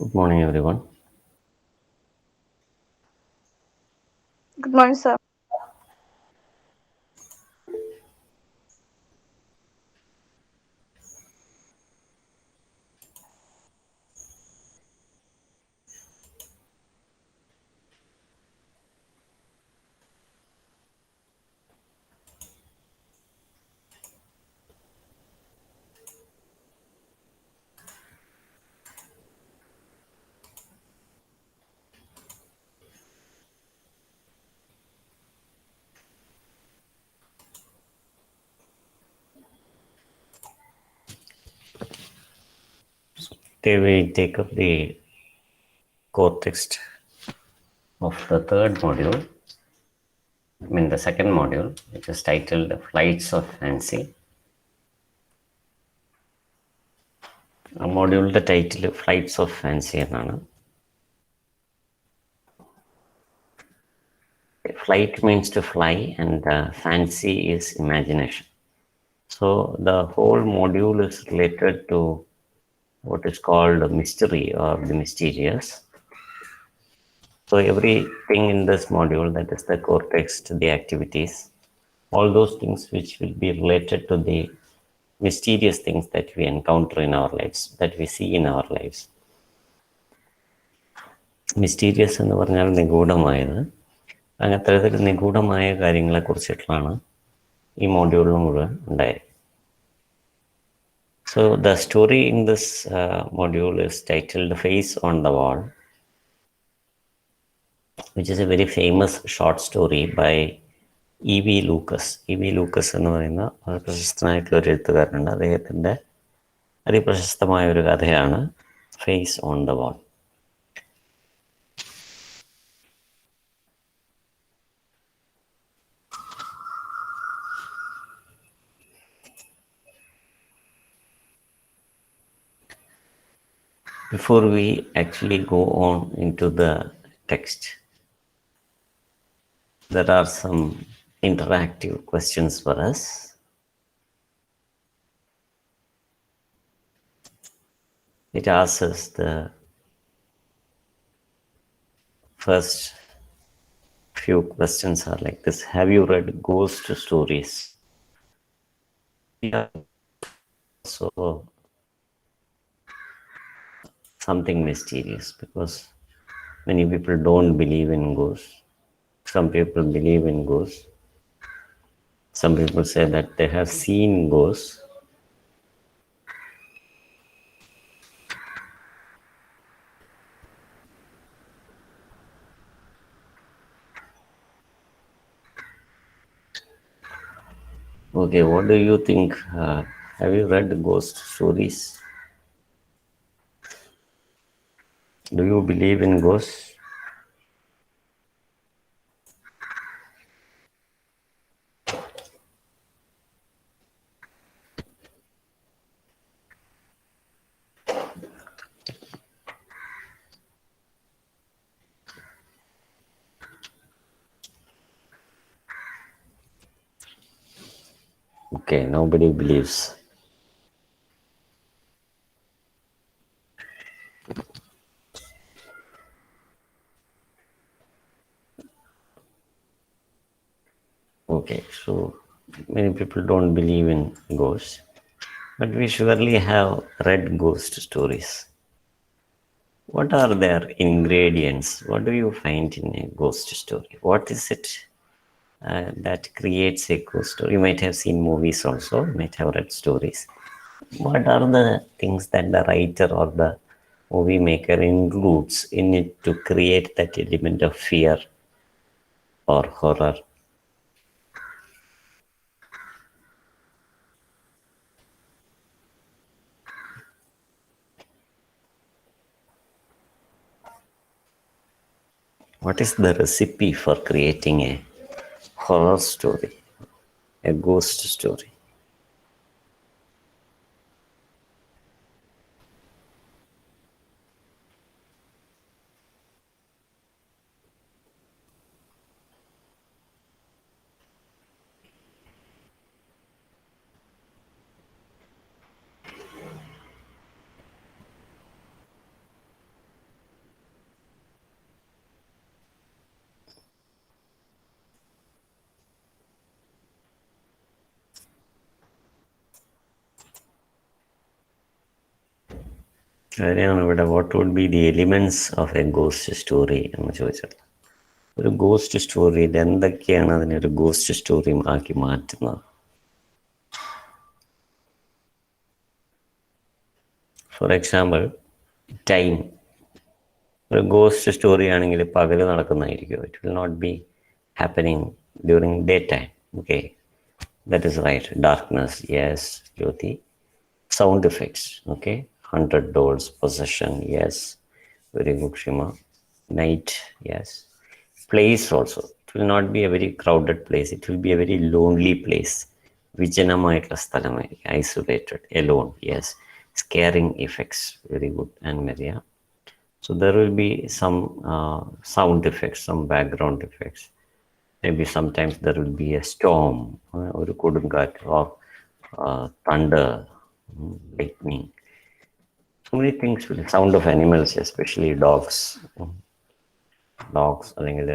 Good morning, everyone. Good morning, sir. Today we take up the core text of the third module, the second module, which is titled Flights of Fancy. A module the title Flights of Fancy. Flight means to fly, and fancy is imagination. So the whole module is related to what is called mystery or the mysterious. So everything in this module, that is the core text, the activities, all those things which will be related to the mysterious things that we encounter in our lives, that we see in our lives. Mysterious എന്ന് പറഞ്ഞാൽ നിഗൂഢമായത്. അങ്ങനെ അത്തരത്തിൽ നിഗൂഢമായ കാര്യങ്ങളെക്കുറിച്ചിട്ടാണ് ഈ മോഡ്യൂളിൽ മുഴുവൻ ഉണ്ടായത്. So the story in this module is titled Face on the Wall, which is a very famous short story by E.V. Lucas. E.V. Lucas എന്ന് പറയുന്ന വളരെ പ്രശസ്തനായിട്ടുള്ള ഒരു എഴുത്തുകാരനുണ്ട്. അദ്ദേഹത്തിൻ്റെ അതിപ്രശസ്തമായ ഒരു കഥയാണ് face on the wall. Before we actually go on into the text, there are some interactive questions for us. It asks us the first few questions are like this. Have you read ghost stories? Yeah. So something mysterious, because many people don't believe in ghosts. Some people believe in ghosts. Some people say that they have seen ghosts. Okay, what do you think? Have you read ghost stories? Do you believe in ghosts? Okay, nobody believes. Okay, so many people don't believe in ghosts, but we surely have read ghost stories. What are their ingredients? What do you find in a ghost story? What is it that creates a ghost story? You might have seen movies also, might have read stories. What are the things that the writer or the movie maker includes in it to create that element of fear or horror? What is the recipe for creating a horror story, a ghost story? അതിനെയാണ് ഇവിടെ what would be the elements of a ghost story എന്ന് ചോദിച്ചത്. ഒരു ghost സ്റ്റോറിയിൽ എന്തൊക്കെയാണ് അതിനൊരു ghost story ആക്കി മാറ്റുന്നത്? For example, time. ഒരു ഗോസ്റ്റ് സ്റ്റോറി ആണെങ്കിൽ പകൽ നടക്കുന്നതായിരിക്കും. It will not be happening during day time. Okay, that is right. Darkness, yes Jyothi. Sound effects, okay. Haunted doors, possession, yes. Very good, Shima. Night, yes. Place also. It will not be a very crowded place. It will be a very lonely place. വിജനമായിട്ടുള്ള സ്ഥലമായിരിക്കും. Isolated, alone, yes. Scaring effects, very good. And Maria. So there will be some sound effects, some background effects. Maybe sometimes there will be a storm, ഒരു കൊടുങ്കാറ്റ്, or thunder, lightning. So many things will sound of animals, especially dogs. Dogs, അല്ലെങ്കിൽ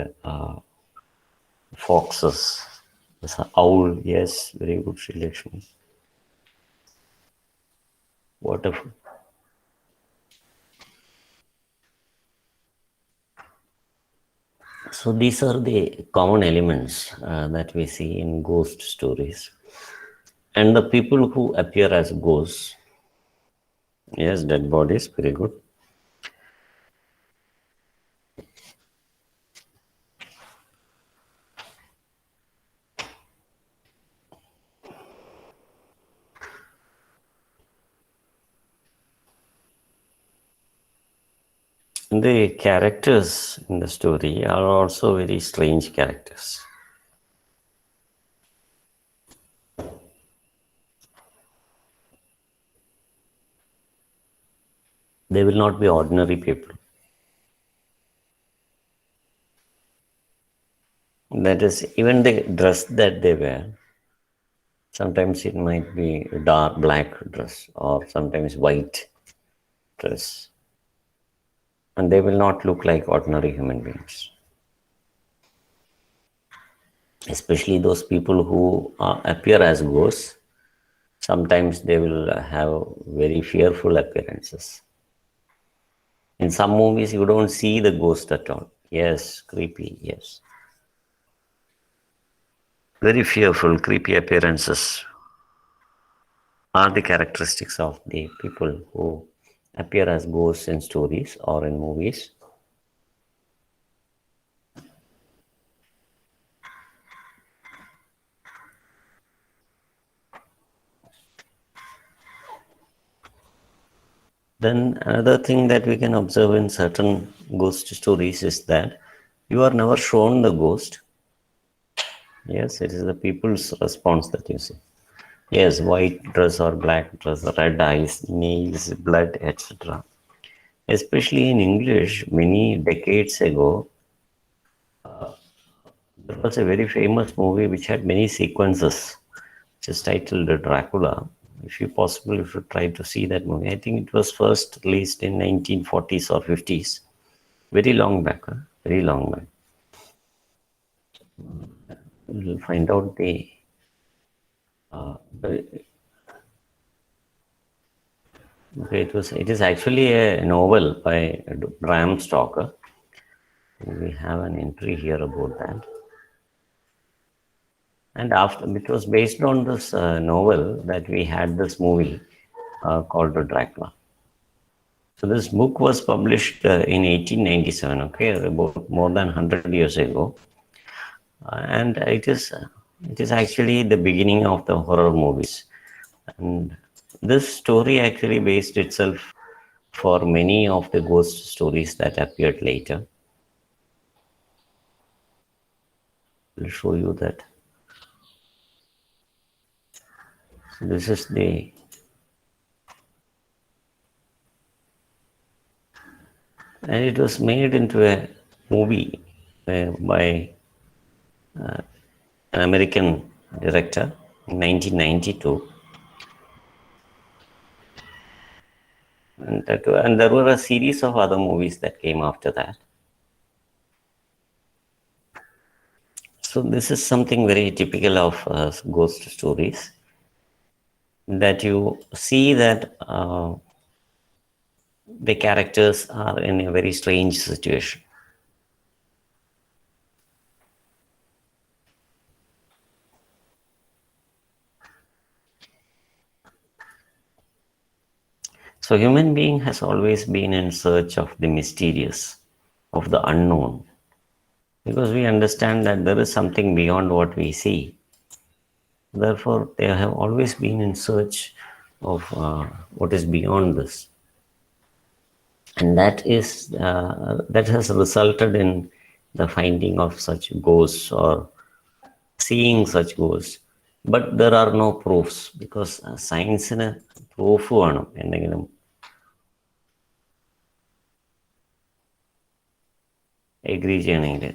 foxes. There's an owl, yes, very good selection. Wonderful. So these are the common elements that we see in ghost stories. And the people who appear as ghosts, yes, dead bodies, very good. The characters in the story are also very strange characters. They will not be ordinary people. That is, even the dress that they wear, sometimes it might be a dark black dress or sometimes white dress. And they will not look like ordinary human beings. Especially those people who appear as ghosts, sometimes they will have very fearful appearances. In some movies, you don't see the ghost at all. Yes, creepy, yes. Very fearful, creepy appearances are the characteristics of the people who appear as ghosts in stories or in movies. Then another thing that we can observe in certain ghost stories is that you are never shown the ghost. Yes, it is the people's response that you see. Yes, white dress or black dress, red eyes, nails, blood, etc. Especially in English, many decades ago, there was a very famous movie which had many sequences, which is titled Dracula. If you possible, if you try to see that movie, I think it was first released in 1940s or 50s. Very long back, huh? Very long back. We'll find out okay, it is actually a novel by Bram Stoker. We have an entry here about that. And after, it was based on this novel that we had this movie called Dracula. So this book was published in 1897, okay, about more than 100 years ago. And it is actually the beginning of the horror movies. And this story actually based itself for many of the ghost stories that appeared later. I'll show you that. So this is the and it was made into a movie by an American director in 1992. And there were a series of other movies that came after that. So this is something very typical of ghost stories, that you see that the characters are in a very strange situation. So human being has always been in search of the mysterious, of the unknown, because we understand that there is something beyond what we see. Therefore, they have always been in search of what is beyond this, and that has resulted in the finding of such ghosts or seeing such ghosts. But there are no proofs because സയൻസിന് proof വേണം എന്തെങ്കിലും agree ചെയ്യണമെങ്കിൽ.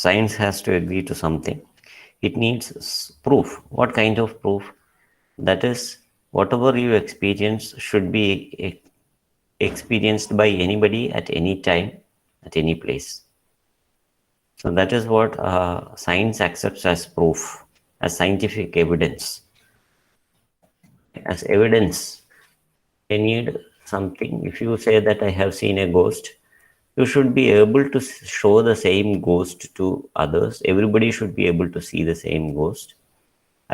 Science has to agree to something. It needs proof. What kind of proof? That is, whatever you experience should be experienced by anybody at any time, at any place. So that is what science accepts as proof, as scientific evidence. As evidence, I need something. If you say that I have seen a ghost, you should be able to show the same ghost to others. Everybody should be able to see the same ghost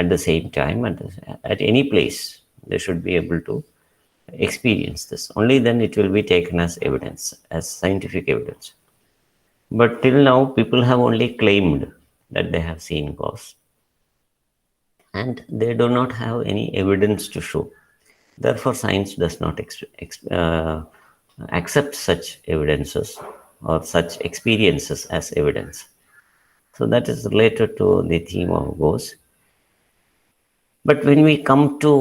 at the same time, at any place. They should be able to experience this. Only then it will be taken as evidence, as scientific evidence. But till now, people have only claimed that they have seen ghosts, and they do not have any evidence to show. Therefore, science does not accept such evidences or such experiences as evidence. So that is related to the theme of ghosts. But when we come to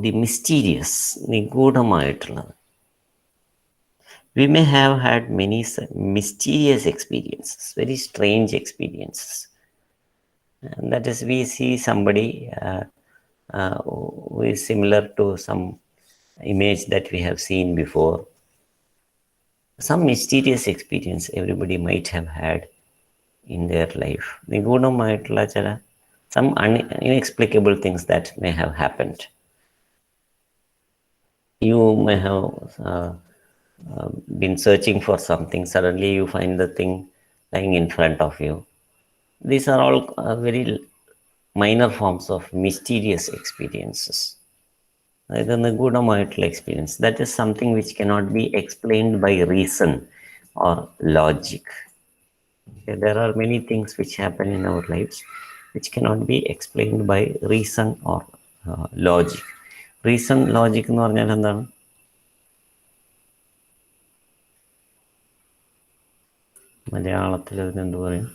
the mysterious, നിഗൂഢമായിട്ടുള്ളത്, we may have had many mysterious experiences, very strange experiences. And that is, we see somebody who is similar to some image that we have seen before. Some mysterious experience everybody might have had in their life. നിഗൂഢമായിട്ടുള്ള ചില some inexplicable things that may have happened. You may have been searching for something. Suddenly you find the thing lying in front of you. These are all very minor forms of mysterious experiences. അതായത് നിഗൂഢമായിട്ടുള്ള experience. That is something which cannot be explained by reason or logic. Okay, there are many things which happen in our lives which cannot be explained by reason or logic. Reason, logic എന്ന് പറഞ്ഞാൽ എന്താണ്? മലയാളത്തിൽ അതിനെന്ത് പറയും?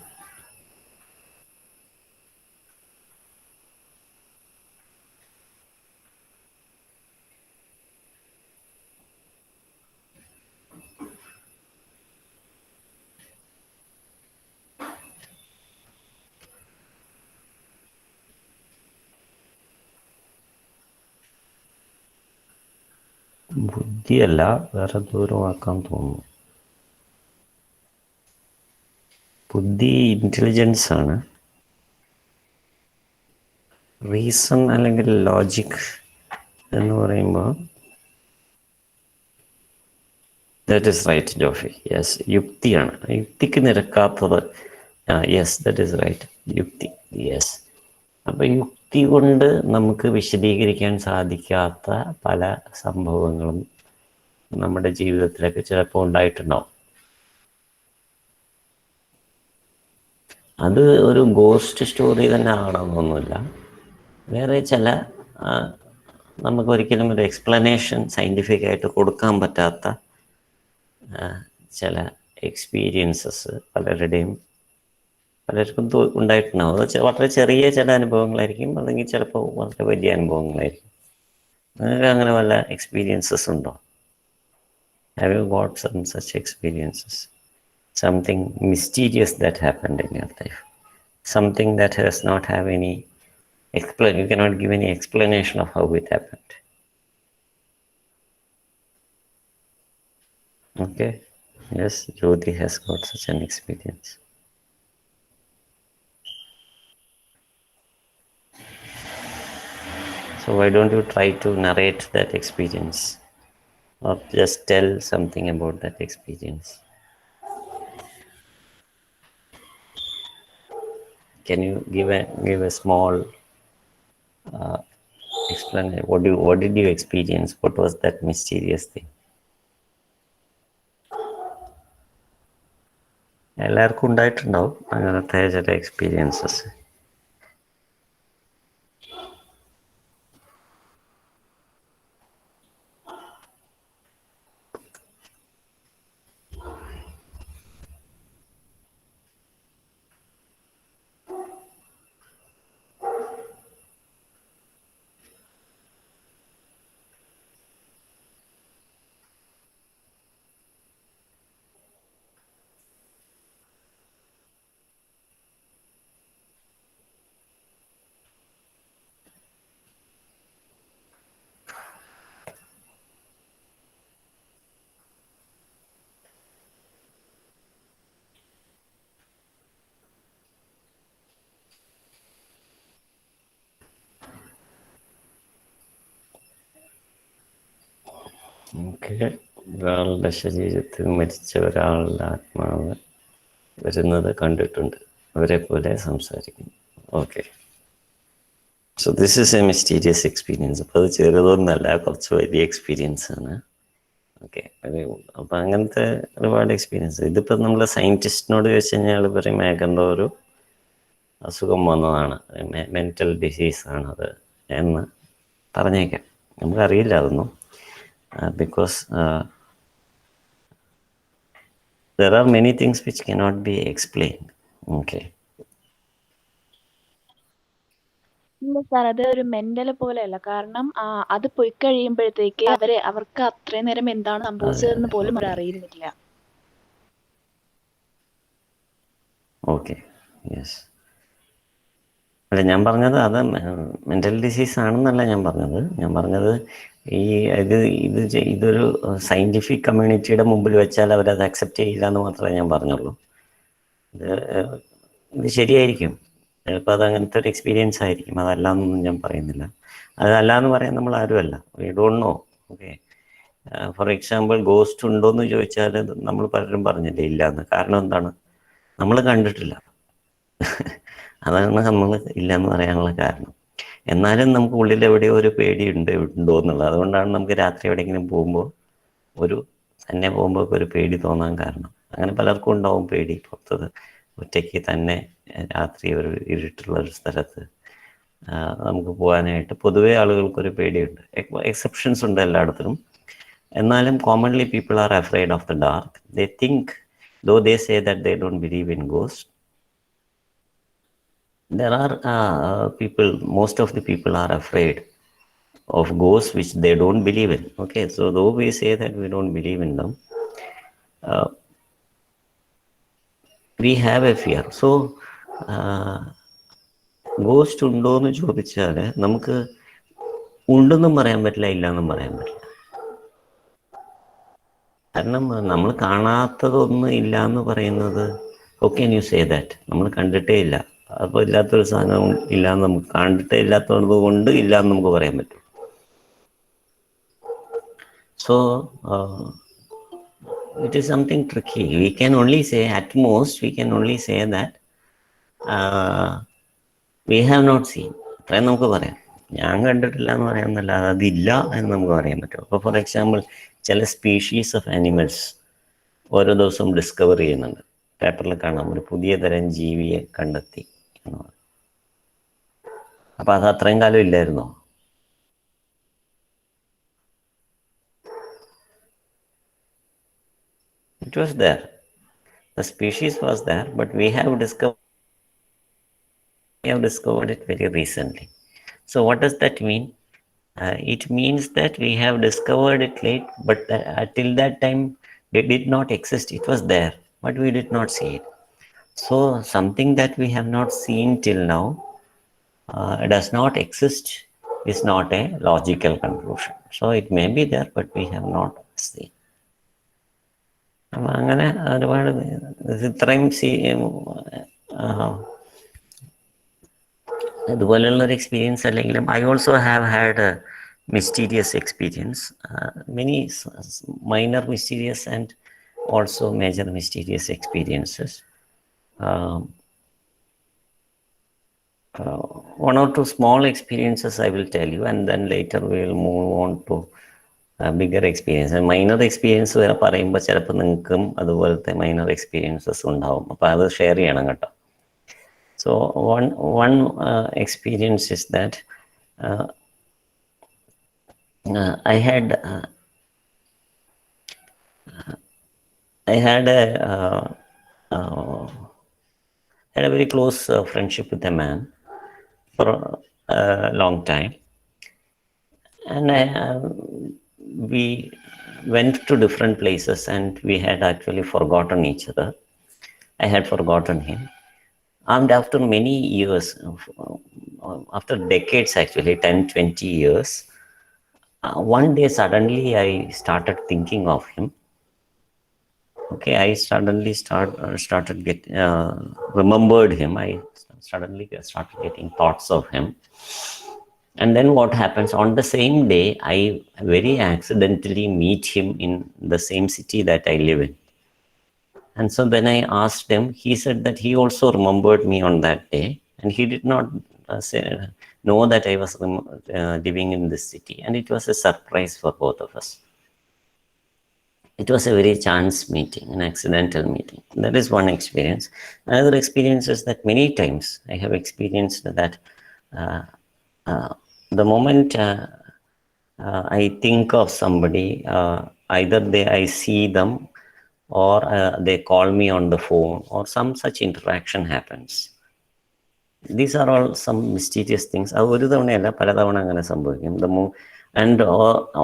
ബുദ്ധിയല്ല, വേറെ ദൂരം ആക്കാൻ തോന്നുന്നു. ബുദ്ധി ഇൻ്റലിജൻസ് ആണ്. റീസൺ അല്ലെങ്കിൽ ലോജിക് എന്ന് പറയുമ്പോൾ that is right Jophy. Yes, യുക്തിയാണ്. യുക്തിക്ക് നിരക്കാത്തത്. Yes, that is right. യുക്തി, യെസ്. അപ്പം യുക്തി കൊണ്ട് നമുക്ക് വിശദീകരിക്കാൻ സാധിക്കാത്ത പല സംഭവങ്ങളും നമ്മുടെ ജീവിതത്തിലൊക്കെ ചിലപ്പോൾ ഉണ്ടായിട്ടുണ്ടാവും. അത് ഒരു ഗോസ്റ്റ് സ്റ്റോറി തന്നെ ആകണമെന്നൊന്നുമില്ല. വേറെ ചില നമുക്കൊരിക്കലും ഒരു എക്സ്പ്ലനേഷൻ സയൻറ്റിഫിക്കായിട്ട് കൊടുക്കാൻ പറ്റാത്ത ചില എക്സ്പീരിയൻസസ് പലർക്കും ഉണ്ടായിട്ടുണ്ടാവും. അത് വളരെ ചെറിയ ചില അനുഭവങ്ങളായിരിക്കും, അല്ലെങ്കിൽ ചിലപ്പോൾ വളരെ വലിയ അനുഭവങ്ങളായിരിക്കും. നിങ്ങൾക്ക് അങ്ങനെ വല്ല എക്സ്പീരിയൻസസ് ഉണ്ടോ? Have you got some such experiences? Something mysterious that happened in your life, something that does not have any you cannot give any explanation of how it happened. Okay, yes, Jyoti has got such an experience. So why don't you try to narrate that experience? or just tell something about that experience. Can you give a small explanation? What did you experience? What was that mysterious thing? എല്ലാവർക്കും ഉണ്ടായിട്ടുണ്ടാവും അങ്ങനത്തെ ചില experiences. നമുക്ക് ഒരാളുടെ ശരീരത്തിൽ മരിച്ച ഒരാളുടെ ആത്മാവ് വരുന്നത് കണ്ടിട്ടുണ്ട്, അവരെ പോലെ സംസാരിക്കുന്നു. Okay, so this is A mysterious experience. അപ്പോൾ അത് ചെറുതൊന്നല്ല, കുറച്ച് വലിയ എക്സ്പീരിയൻസ് ആണ്. ഓക്കെ, അപ്പം അങ്ങനത്തെ ഒരുപാട് എക്സ്പീരിയൻസ്. ഇതിപ്പോൾ നമ്മൾ സയൻറ്റിസ്റ്റിനോട് ചോദിച്ചു കഴിഞ്ഞാൽ പറയും മേഘൻ്റെ ഒരു അസുഖം വന്നതാണ്, മെൻ്റൽ ഡിസീസാണത് എന്ന് പറഞ്ഞേക്കാം. നമുക്കറിയില്ല അതൊന്നും. Because there are many things which cannot be explained. Okay. ഇല്ല സാർ, അത് ഒരു മെന്റൽ പോലെയല്ല. കാരണം അത് പോയി കഴിയുമ്പോഴത്തേക്ക് അവർക്ക് അത്രയും നേരം എന്താണ് സംഭവിച്ചതെന്ന് പോലും അവർ അറിയുന്നില്ല. Okay, yes. അല്ല, ഞാൻ പറഞ്ഞത് അത് മെൻ്റൽ ഡിസീസ് ആണെന്നല്ല ഞാൻ പറഞ്ഞത് ഈ ഇതൊരു സയൻറ്റിഫിക് കമ്മ്യൂണിറ്റിയുടെ മുമ്പിൽ വെച്ചാൽ അവരത് അക്സെപ്റ്റ് ചെയ്യില്ല എന്ന് മാത്രമേ ഞാൻ പറഞ്ഞുള്ളൂ. ഇത് ശരിയായിരിക്കും, ചിലപ്പോൾ അത് അങ്ങനത്തെ ഒരു എക്സ്പീരിയൻസ് ആയിരിക്കും, അതല്ലാന്നൊന്നും ഞാൻ പറയുന്നില്ല. അതല്ല എന്ന് പറയാൻ നമ്മൾ ആരുമല്ല, we don't know. Okay, for example ghost ഉണ്ടോയെന്ന് ചോദിച്ചാൽ നമ്മൾ പലരും പറഞ്ഞില്ലേ ഇല്ലയെന്ന്. കാരണം എന്താണ്? നമ്മൾ കണ്ടിട്ടില്ല. അതാണ് നമ്മൾ ഇല്ലയെന്ന് പറയാനുള്ള കാരണം. എന്നാലും നമുക്ക് ഉള്ളിൽ എവിടെയോ ഒരു പേടി ഉണ്ടോ എന്നുള്ളത്. അതുകൊണ്ടാണ് നമുക്ക് രാത്രി എവിടെയെങ്കിലും പോകുമ്പോൾ തന്നെ പോകുമ്പോൾ ഒരു പേടി തോന്നാൻ കാരണം. അങ്ങനെ പലർക്കും ഉണ്ടാവും പേടി. പുറത്തത് ഒറ്റയ്ക്ക് തന്നെ രാത്രി ഒരു ഇരുട്ടുള്ള ഒരു സ്ഥലത്ത് നമുക്ക് പോകാനായിട്ട് പൊതുവേ ആളുകൾക്കൊരു പേടിയുണ്ട്. എക്സെപ്ഷൻസ് ഉണ്ട് എല്ലായിടത്തും. എന്നാലും commonly people are afraid of the dark. They think, though they say that they don't believe in ghost, there are people, most of the people are afraid of ghosts which they don't believe in. Okay, so though we say that we don't believe in them, we have a fear. So ghost ഉണ്ടോ എന്ന് ചോദിച്ചാൽ നമുക്ക് ഉണ്ടെന്നും പറയാൻ പറ്റില്ല, ഇല്ലയെന്നും പറയാൻ പറ്റില്ല. കാരണം നമ്മൾ കാണാത്തതൊന്നും ഇല്ല എന്ന് പറയുന്നത്, how can you say that? നമ്മൾ കണ്ടിട്ടേ ഇല്ല. അപ്പോൾ ഇല്ലാത്തൊരു സാധനം ഇല്ലയെന്ന് നമുക്ക് കണ്ടിട്ടേ ഇല്ലാത്തത് കൊണ്ട് ഇല്ലയെന്ന് നമുക്ക് പറയാൻ പറ്റും. So it is something tricky. We can only say, at most we can only say that we have not seen. അത്രയും നമുക്ക് പറയാം. ഞാൻ കണ്ടിട്ടില്ല എന്ന് പറയാമെന്നല്ലാതെ അതില്ല എന്ന് നമുക്ക് പറയാൻ പറ്റും. അപ്പോൾ ഫോർ എക്സാമ്പിൾ ചില സ്പീഷീസ് ഓഫ് ആനിമൽസ് ഓരോ ദിവസവും ഡിസ്കവർ ചെയ്യുന്നുണ്ട്. പേപ്പറിൽ കാണാം, ഒരു പുതിയ തരം ജീവിയെ കണ്ടെത്തി എന്ന് പറയും. അപ്പം അത് അത്രയും കാലം ഇല്ലായിരുന്നോ? It was there. The species was there, but we have discovered it very recently. So what does that mean? It means that we have discovered it late, but till that time it did not exist. It was there, but we did not see it. So something that we have not seen till now does not exist is not a logical conclusion. So it may be there, but we have not seen. അപ്പം അങ്ങനെ ഒരുപാട് ഇത്രയും ഇതുപോലെയുള്ളൊരു experience അല്ലെങ്കിലും I also have had mysterious experience, many minor mysterious and also major mysterious experiences. Um, one or two small experiences I will tell you, and then later we will move on to bigger experience. Minor experience വരെ പറയുമ്പോൾ ചിലപ്പോൾ നിങ്ങൾക്കും അതുപോലത്തെ minor experiences ഉണ്ടാവും. അപ്പോൾ അത് share ചെയ്യണം കേട്ടോ. So one experience is that I had had a very close friendship with a man for a long time, and we went to different places, and we had actually forgotten each other. I had forgotten him, and after many years, after decades actually, 10-20 years, one day suddenly I started thinking of him. Okay, I suddenly started remembered him. I suddenly started getting thoughts of him. And then what happens, on the same day, I very accidentally meet him in the same city that I live in. And so then I asked him, he said that he also remembered me on that day, and he did not know that I was living in this city. And it was a surprise for both of us. It was a very chance meeting, an accidental meeting. That is one experience. Another experience is that many times I have experienced that the moment I think of somebody, either I see them or they call me on the phone, or some such interaction happens. These are all some mysterious things. ഒരു തവണയല്ല, പലതവണ അങ്ങനെ സംഭവിക്കും. And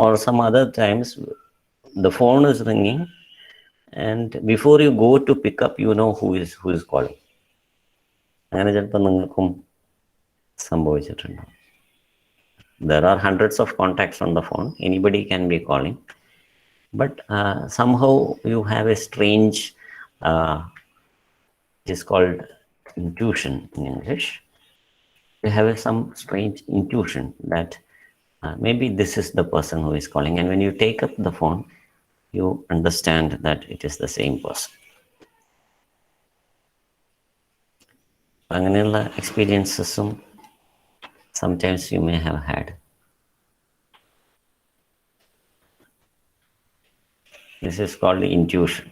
or some other times the phone is ringing, and before you go to pick up, you know who is calling. അങ്ങനെ ചിലപ്പോൾ നിങ്ങൾക്കും സംഭവിച്ചിട്ടുണ്ടോ? There are hundreds of contacts on the phone. Anybody can be calling, but somehow you have a strange, it is called intuition in English. You have some strange intuition that maybe this is the person who is calling, and when you take up the phone, you understand that it is the same person. അങ്ങനെയുള്ള എക്സ്പീരിയൻസസും sometimes you may have had. This is called intuition.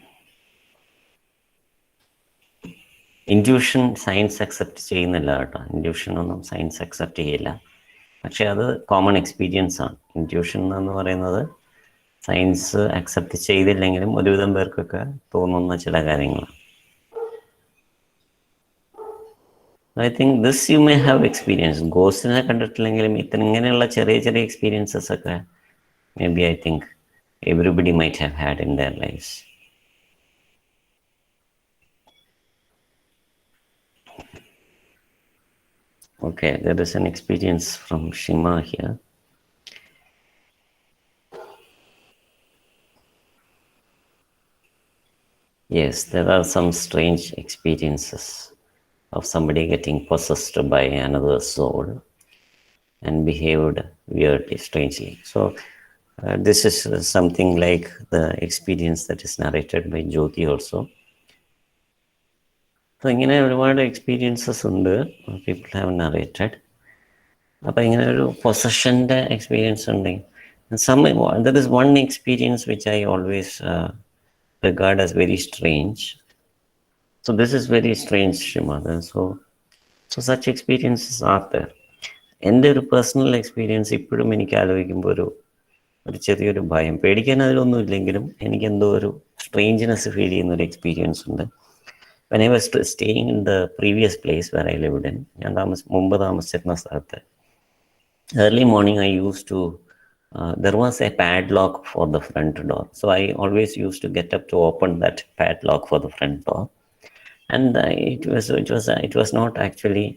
Intuition science accept ചെയ്യുന്നില്ല കേട്ടോ. Intuition ഒന്നും science accept ചെയ്യില്ല. പക്ഷെ അത് common experience ആണ്. Intuition എന്ന് പറയുന്നത് സയൻസ് അക്സെപ്റ്റ് ചെയ്തില്ലെങ്കിലും ഒരുവിധം പേർക്കൊക്കെ തോന്നുന്ന ചില കാര്യങ്ങളാണ്. I think this you may have experience. ഗോസ്റ്റിനെ കണ്ടിട്ടില്ലെങ്കിലും ഇങ്ങനെയുള്ള ചെറിയ ചെറിയ എക്സ്പീരിയൻസസ് ഒക്കെ may be I think everybody might have had in their lives. Okay, there is an experience from Shima here. Yes, there are some strange experiences of somebody getting possessed by another soul and behaved weirdly, strangely. So this is something like the experience that is narrated by Jyoti also. So ഇങ്ങനെ ഒരുപാട് experiences ഉണ്ട്, people have narrated. അപ്പോൾ ഇങ്ങനെ ഒരു പൊസഷൻ്റെ experience ഉണ്ടെങ്കിൽ there is one experience which I always regard as very strange. So this is very strange, Shrimada. So such experiences are there. എൻ്റെ ഒരു personal experience ഇപ്പോഴും എനിക്ക് ആലോചിക്കുമ്പോൾ ഒരു ചെറിയൊരു ഭയം, പേടിക്കാൻ അതിലൊന്നും ഇല്ലെങ്കിലും എനിക്കെന്തോ ഒരു സ്ട്രേഞ്ച്നെസ് ഫീൽ ചെയ്യുന്ന ഒരു എക്സ്പീരിയൻസ് ഉണ്ട്. When I was staying in the previous place where I lived in, ഞാൻ മുമ്പ് താമസിച്ചിരുന്ന സ്ഥലത്ത്, early morning I used to, there was a padlock for the front door. So I always used to get up to open that padlock for the front door. And it was not actually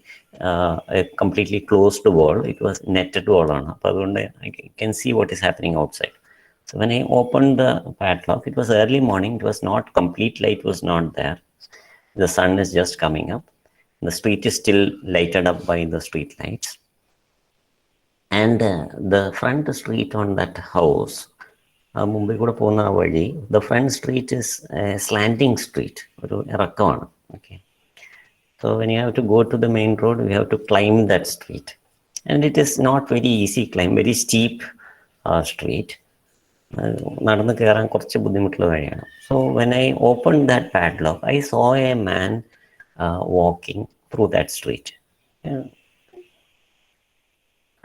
a completely closed wall. It was netted wall on. I can see what is happening outside. So when I opened the padlock, it was early morning. It was not complete light was not there. The sun is just coming up. The street is still lighted up by the street lights. And the front street on that house, മുമ്പിൽ കൂടെ പോകുന്ന ആ വഴി, the front street is slanting street, ഒരു ഇറക്കമാണ്. Okay, so when you have to go to the main road, you have to climb that street, and it is not very easy climb, very steep street. നടന്ന് കയറാൻ കുറച്ച് ബുദ്ധിമുട്ടുള്ള വഴിയാണ്. So when I open that padlock, I so a man walking through that street. Yeah.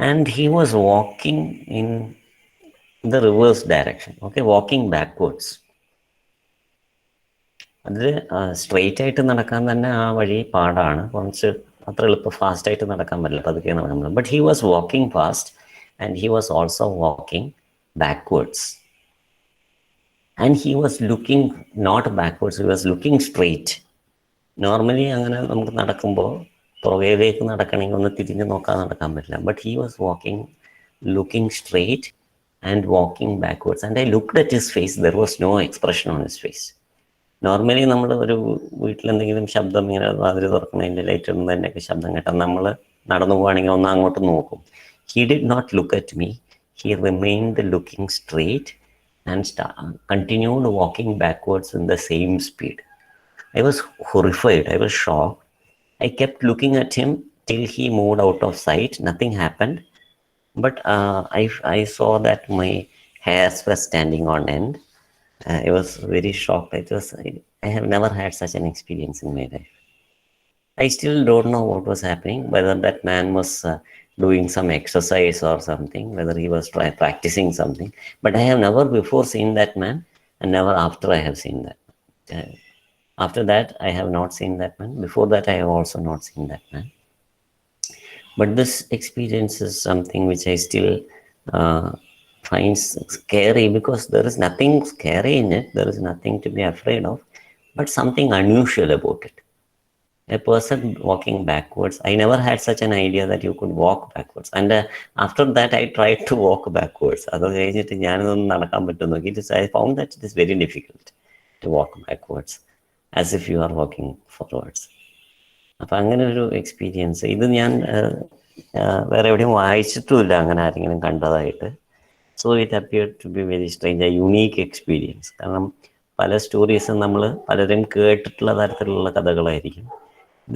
And he was walking in the reverse direction. Okay, walking backwards. അതിൽ straight ആയിട്ട് നടക്കാൻ തന്നെ ആ വഴി പാടാണ്, കുറച്ച് അത്ര എളുപ്പം ഫാസ്റ്റായിട്ട് നടക്കാൻ പറ്റില്ല, പതുക്കെ നടക്കാൻ പറ്റില്ല. But he was walking fast and he was also walking backwards. And he was looking not backwards, he was looking straight. Normally അങ്ങനെ നമുക്ക് നടക്കുമ്പോൾ പുറകേലേക്ക് നടക്കണമെങ്കിൽ ഒന്ന് തിരിഞ്ഞ് നോക്കാതെ നടക്കാൻ പറ്റില്ല. But he was walking looking straight and walking backwards. And I looked at his face, there was no expression on his face. Normally നമ്മൾ ഒരു വീട്ടിലെന്തെങ്കിലും ശബ്ദം, ഇങ്ങനെ വാതിൽ തുറക്കുന്നതിൻ്റെ ലൈറ്റ് ഇടുന്നതിൻ്റെയൊക്കെ ശബ്ദം കേട്ടാൽ നമ്മൾ നടന്നു പോവുകയാണെങ്കിൽ ഒന്ന് അങ്ങോട്ട് നോക്കും. He did not look at me, he remained looking straight and continued walking backwards in the same speed. I was horrified, I was shocked. I kept looking at him till he moved out of sight. Nothing happened. But I saw that my hairs were standing on end. I was very shocked. I have never had such an experience in my life. I still don't know what was happening, whether that man was doing some exercise or something, whether he was practicing something. But I have never before seen that man, and never after I have seen that. After that, I have not seen that man. Before that, I have also not seen that man. But this experience is something which I still find scary, because there is nothing scary in it. There is nothing to be afraid of, but something unusual about it. A person walking backwards. I never had such an idea that you could walk backwards. And after that, I tried to walk backwards. I found that it is very difficult to walk backwards, as if you are walking forwards. അപ്പം അങ്ങനെ ഒരു experience ഇത് ഞാൻ വേറെ എവിടെയും വായിച്ചിട്ടുമില്ല അങ്ങനെ ആരെങ്കിലും കണ്ടതായിട്ട്. So it appeared to be very strange, a unique experience. കാരണം പല സ്റ്റോറീസും നമ്മൾ പലരും കേട്ടിട്ടുള്ള തരത്തിലുള്ള കഥകളായിരിക്കും.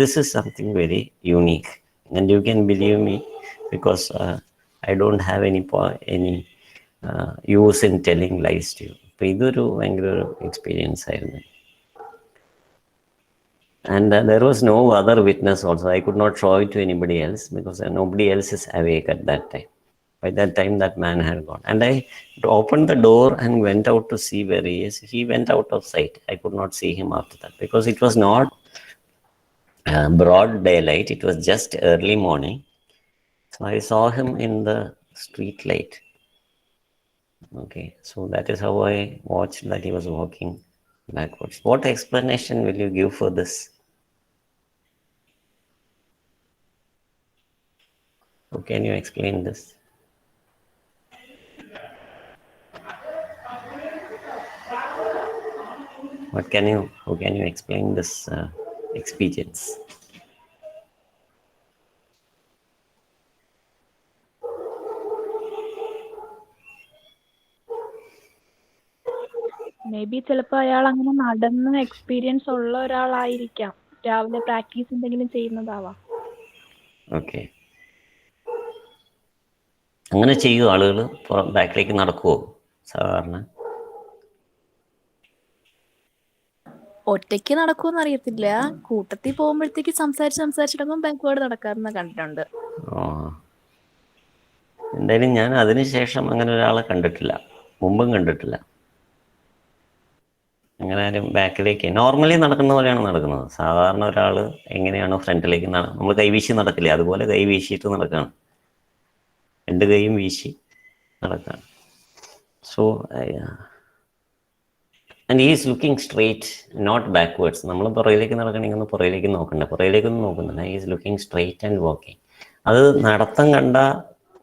This is something very unique, and you can believe me, because I don't have any use in telling lies to you. അപ്പോൾ ഇതൊരു ഭയങ്കര ഒരു എക്സ്പീരിയൻസ് ആയിരുന്നു. And there was no other witness also. I could not show it to anybody else, because nobody else is awake at that time. By that time, that man had gone. And I opened the door and went out to see where he is. He went out of sight. I could not see him after that, because it was not broad daylight. It was just early morning. So I saw him in the street light. Okay, so that is how I watched that he was walking backwards. What explanation will you give for this? How can you explain this? How can you explain this experience? May be ചിലപ്പോൾ അയാൾ അങ്ങനെ നടന്ന experience ഉള്ള ഒരാളായിരിക്കാം. രാവിലെ practice എന്തെങ്കിലും ചെയ്യുന്നതാവാം. Okay, അങ്ങനെ ചെയ്യുമോ ആളുകൾ? ബാക്കിലേക്ക് നടക്കുമോ സാധാരണ? ഒറ്റയ്ക്ക് നടക്കുമെന്ന് അറിയത്തില്ല, കൂട്ടത്തിൽ പോകുമ്പോഴത്തേക്ക് സംസാരിച്ചിടക്കും ബാക്ക്വേർഡ് നടക്കാറുണ്ട് കണ്ടിട്ടുണ്ട്. എന്തായാലും ഞാൻ അതിനുശേഷം അങ്ങനെ ഒരാളെ കണ്ടിട്ടില്ല, മുമ്പും കണ്ടിട്ടില്ല. അങ്ങനെ ആരും ബാക്കിലേക്ക് നോർമലി നടക്കുന്ന പോലെയാണ് നടക്കുന്നത്. സാധാരണ ഒരാൾ എങ്ങനെയാണോ ഫ്രണ്ടിലേക്ക് നമ്മൾ കൈവീശി നടക്കില്ലേ, അതുപോലെ കൈ വീശിയിട്ട് നടക്കുകയാണ്, രണ്ട് കൈയും വീശി നടക്കുകയാണ്. So and he is looking straight, not backwards. നമ്മൾ പുറകിലേക്ക് നടക്കണമെങ്കിൽ ഒന്ന് പുറകിലേക്ക് നോക്കണ്ട, പുറകിലേക്കൊന്നും നോക്കുന്നില്ല. He is looking straight and walking. അത് നടത്തം കണ്ട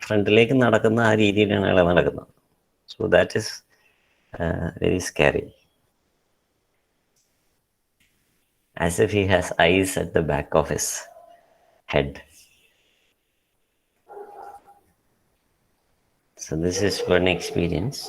ഫ്രണ്ടിലേക്ക് നടക്കുന്ന ആ രീതിയിലാണ് അയാൾ നടക്കുന്നത്. So that is very scary. As if he has eyes at the back of his head. So this is one experience.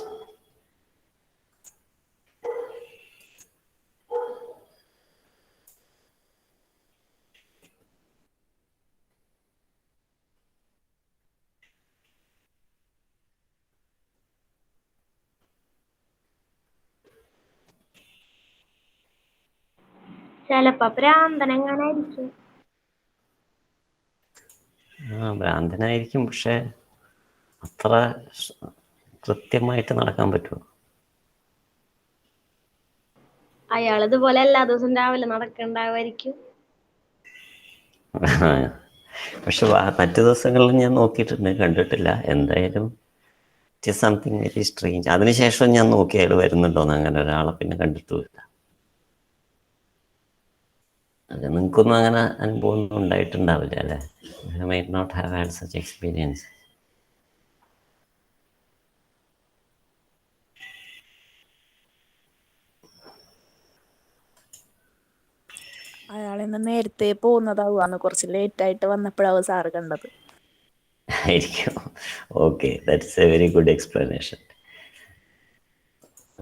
ചിലപ്പോ ഭ്രാന്തനെങ്ങാനായിരിക്കും. ഭ്രാന്തനായിരിക്കും, പക്ഷെ അത്ര കൃത്യമായിട്ട് നടക്കാൻ പറ്റുമോ? അയാൾ ഇതുപോലെ എല്ലാ ദിവസവും രാവിലെ നടക്കണ്ടാവായിരിക്കും. പക്ഷെ മറ്റു ദിവസങ്ങളിൽ ഞാൻ നോക്കിയിട്ടുണ്ട്, കണ്ടിട്ടില്ല. എന്തായാലും it is something very strange. അതിനുശേഷം ഞാൻ നോക്കി അയാൾ വരുന്നുണ്ടോന്ന്, അങ്ങനെ ഒരാളെ പിന്നെ കണ്ടിട്ടുമില്ല. അത് നിങ്ങൾക്കൊന്നും അങ്ങനെ അനുഭവം ഒന്നും ഉണ്ടായിട്ടുണ്ടാവില്ല അല്ലേ? You might not have had such experience. അയാളിന്ന് നേരത്തെ പോകുന്നതാവും, അന്ന് കുറച്ച് ലേറ്റ് ആയിട്ട് വന്നപ്പോഴാവും സാറ് കണ്ടത്. ആയിരിക്കും. Okay, that's A very good explanation.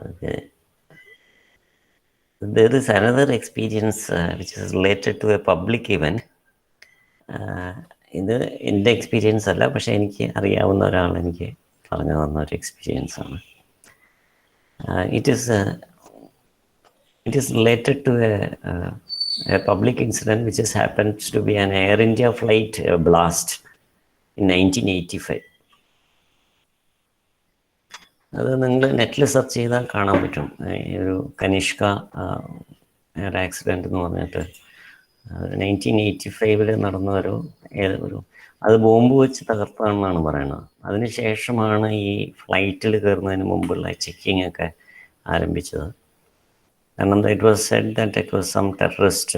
Okay. There is another experience which is related to a public event. ഇത് എൻ്റെ എക്സ്പീരിയൻസ് അല്ല, പക്ഷെ എനിക്ക് അറിയാവുന്ന ഒരാൾ എനിക്ക് പറഞ്ഞു തന്ന ഒരു എക്സ്പീരിയൻസ് ആണ്. It is related to a public incident which has happened to be an Air India flight blast in 1985. അത് നിങ്ങൾ നെറ്റിൽ സെർച്ച് ചെയ്താൽ കാണാൻ പറ്റും. ഒരു കനിഷ്ക എയർ ആക്സിഡൻറ്റ് എന്ന് പറഞ്ഞിട്ട് 1985 നടന്ന ഒരു അത് ബോംബ് വെച്ച് തകർത്താണെന്നാണ് പറയുന്നത്. അതിനുശേഷമാണ് ഈ ഫ്ലൈറ്റിൽ കയറുന്നതിന് മുമ്പുള്ള ചെക്കിംഗ് ഒക്കെ ആരംഭിച്ചത്. കാരണം it was said that it was some terrorist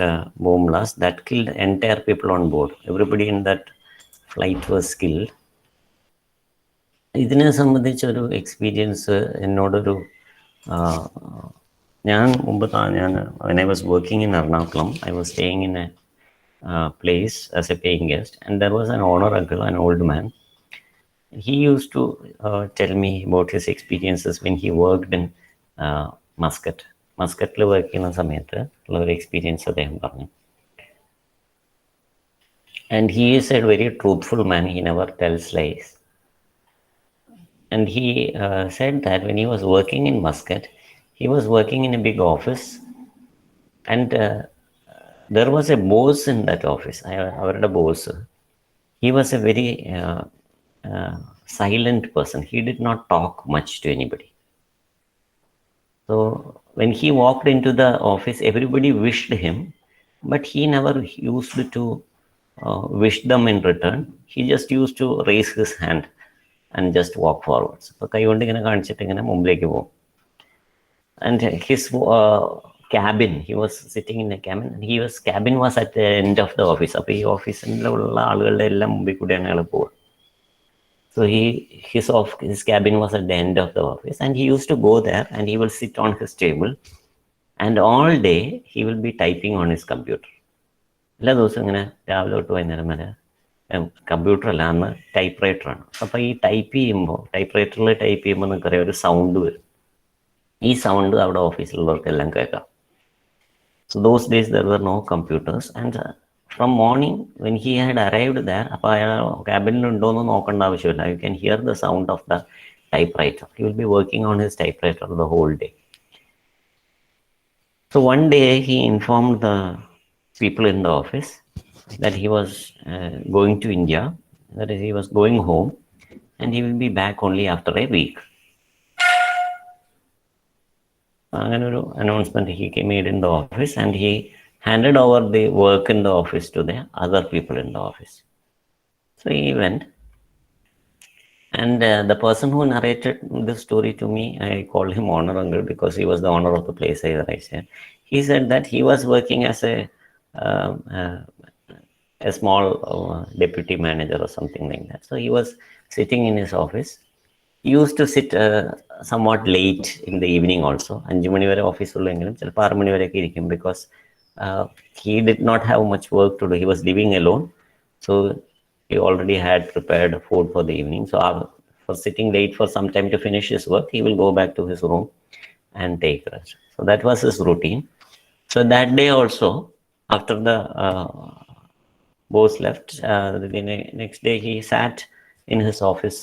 bomb blast that killed entire people on board. Everybody in that flight was killed. ഇതിനെ സംബന്ധിച്ചൊരു എക്സ്പീരിയൻസ് എന്നോടൊരു ഞാൻ മുമ്പ് when I was working in Ernakulam, I was staying in a place as a paying guest, and there was an owner uncle, an old man. He used to tell me about his experiences when he worked in Muscat. മസ്കറ്റിൽ work ചെയ്യുന്ന സമയത്ത് ഉള്ള ഒരു experience അദ്ദേഹം പറഞ്ഞു. And he is a very truthful man. He never tells lies. And he said that when he was working in Muscat, he was working in a big office, and there was a boss in that office. Avരുടെ boss, he was a very silent person. He did not talk much to anybody. So when he walked into the office, everybody wished him, but he never used to wish them in return. He just used to raise his hand and just walk forwards. അപ്പോൾ കൈ കൊണ്ട് ഇങ്ങനെ കാണിച്ചിട്ട് ഇങ്ങനെ മുമ്പിലേക്ക് പോകും. And his cabin, he was sitting in a cabin, and his cabin was at the end of the office. അപ്പോൾ ഈ ഓഫീസിലുള്ള ആളുകളുടെ എല്ലാം മുമ്പിൽ കൂടിയാണ് അയാൾ പോവുക. So his cabin was at the end of the office, and he used to go there and he will sit on his table, and all day he will be typing on his computer. എല്ലാ ദിവസവും ഇങ്ങനെ രാവിലെ തൊട്ട് വൈകുന്നേരം വരെ computer അല്ല, അന്ന് type റൈറ്ററാണ്. അപ്പോൾ ഈ ടൈപ്പ് റൈറ്ററിൽ ടൈപ്പ് ചെയ്യുമ്പോൾ നിങ്ങൾക്കറിയാം ഒരു സൗണ്ട് വരും. ഈ സൗണ്ട് അവിടെ ഓഫീസിലുള്ളവർക്കെല്ലാം കേൾക്കാം. So those days there were no computers, and from morning when he had arrived there, അപ്പോൾ അയാൾ ക്യാബിനിൽ ഉണ്ടോയെന്ന് നോക്കേണ്ട ആവശ്യമില്ല. You can hear the sound of the typewriter. He will be working on his typewriter the whole day. So one day he informed the people in the office that he was going to India, that is, he was going home, and he will be back only after a week. അങ്ങനെ ഒരു announcement he made in the office, and he handed over the work in the office to the other people in the office. So he went, and the person who narrated this story to me, I called him Honor Uncle because he was the owner of the place that I said. He said that he was working as a small deputy manager or something like that. So he was sitting in his office. He used to sit somewhat late in the evening also. 5 മണി വരെ ഓഫീസുള്ളെങ്കിലും ചിലപ്പോൾ 6 മണി വരെയൊക്കെ ഇരിക്കും, because he did not have much work to do. He was living alone, so he already had prepared food for the evening. So for sitting late for some time to finish his work, he will go back to his room and take rest. So that was his routine. So that day also, after the boss left, the next day he sat in his office.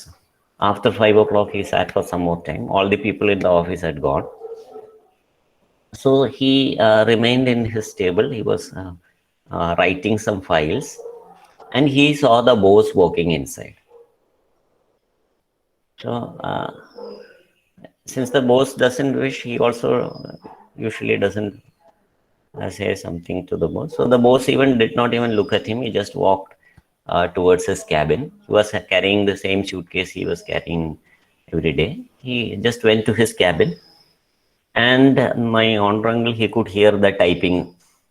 After 5 o'clock, he sat for some more time. All the people in the office had gone. So he remained in his table. He was writing some files, and he saw the boss walking inside. So since the boss doesn't wish, he also usually doesn't say something to the boss. So the boss even did not even look at him. He just walked towards his cabin. He was carrying the same suitcase he was carrying every day. He just went to his cabin, and my honor uncle, he could hear the typing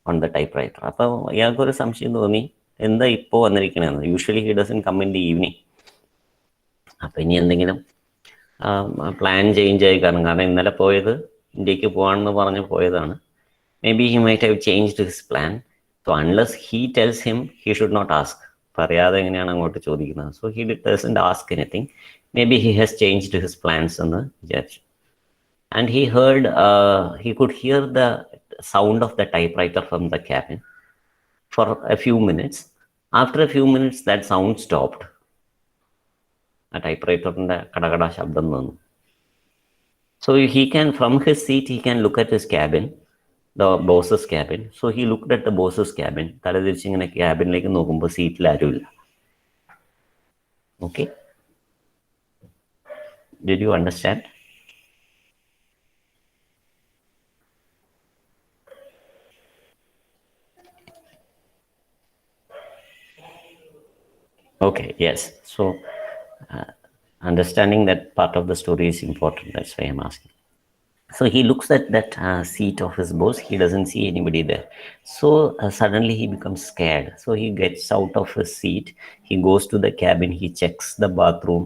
on the typewriter. അപ്പോൾ ഇയാൾക്കൊരു സംശയം തോന്നി, എന്താ ഇപ്പോൾ വന്നിരിക്കണെന്ന്. Usually he doesn't come in the evening. അപ്പം ഇനി എന്തെങ്കിലും plan change ആയി കാണും. കാരണം ഇന്നലെ പോയത് ഇന്ത്യക്ക് പോകാമെന്ന് പറഞ്ഞ് പോയതാണ്. Maybe he might have changed his plan. So unless he tells him, he should not ask. പറയാതെ എങ്ങനെയാണ് അങ്ങോട്ട് ചോദിക്കുന്നത്. So he doesn't ask anything. Maybe he has changed his plans എന്ന് വിചാരിച്ചു. And he heard, he could hear the sound of the typewriter from the cabin for a few minutes. After a few minutes, that sound stopped. A typewriter in the kadakada shabdam nanu. So he can, from his seat, he can look at his cabin, the boss's cabin. So he looked at the boss's cabin. Tala thirichingane cabin like nokkumbo seat il aru illa. Okay? Did you understand? Okay, yes. So understanding that part of the story is important. That's why I'm asking. So he looks at that seat of his boss. He doesn't see anybody there. So suddenly he becomes scared. So he gets out of his seat. He goes to the cabin. He checks the bathroom.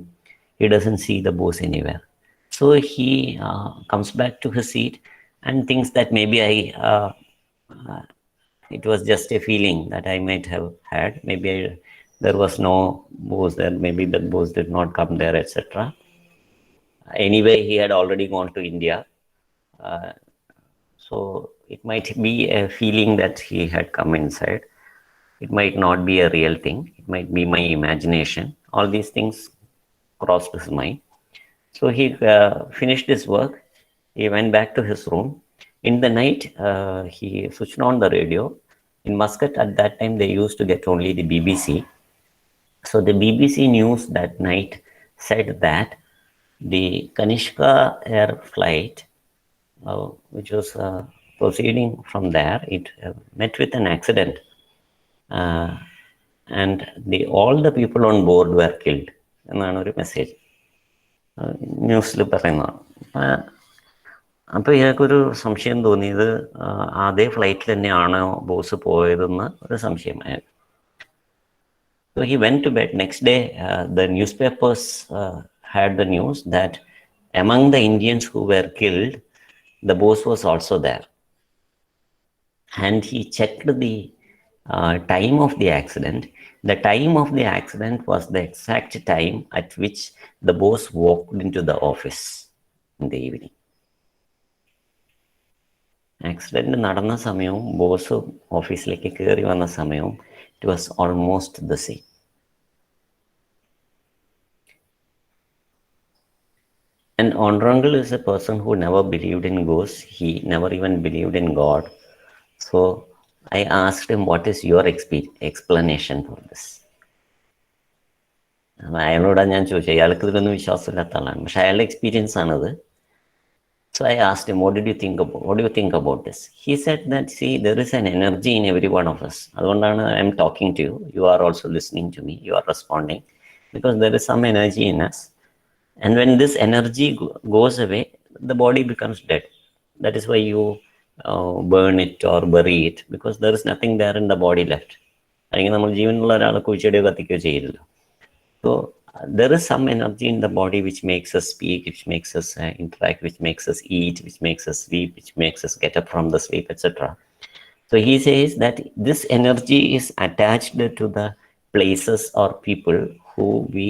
He doesn't see the boss anywhere. So he comes back to his seat and thinks that maybe it was just a feeling that I might have had. Maybe there was no boss there. Maybe the boss did not come there, etc. Anyway, he had already gone to India. So it might be a feeling that he had come inside. It might not be a real thing. It might be my imagination. All these things crossed his mind. So he finished his work. He went back to his room. In the night, he switched on the radio. In Muscat at that time, they used to get only the BBC. So the BBC news that night said that the Kanishka air flight, which was proceeding from there, it met with an accident, and all the people on board were killed. എന്നാണ് ഒരു message ന്യൂസിൽ പറയുന്നതാണ്. അപ്പോൾ ഇയാൾക്കൊരു സംശയം തോന്നിയത് അതേ ഫ്ലൈറ്റിൽ തന്നെയാണോ ബോസ് പോയതെന്ന് ഒരു സംശയം അയാൾക്ക്. So he went to bed. Next day, the newspapers had the news that among the Indians who were killed, the boss was also there. And he checked the time of the accident. The time of the accident was the exact time at which the boss walked into the office in the evening. Accident നടന്ന സമയവും boss ഓഫീസിലേക്ക് കയറി വന്ന സമയവും it was almost the same. And Honor Uncle is a person who never believed in ghosts. He never even believed in God. So I asked him, what is your explanation for this? അയാളോടാണ് ഞാൻ ചോദിച്ചത്. അയാൾക്ക് ഇതിലൊന്നും വിശ്വാസമില്ലാത്ത ആളാണ്, പക്ഷെ അയാളുടെ experience ആണത്. So I asked him, what do you think about this? He said that, see, there is an energy in every one of us. അതുകൊണ്ടാണ് I am talking to you. You are also listening to me. You are responding because there is some energy in us. And when this energy goes away, the body becomes dead. That is why you burn it or bury it, because there is nothing there in the body left. അല്ലെങ്കിൽ നമ്മൾ ജീവനുള്ള ഒരാളെ കുഴിച്ചെടുക്കുകയോ കത്തിക്കുകയോ ചെയ്യില്ലല്ലോ. So there is some energy in the body which makes us speak, which makes us interact, which makes us eat, which makes us sleep, which makes us get up from the sleep, etc. So he says that this energy is attached to the places or people who we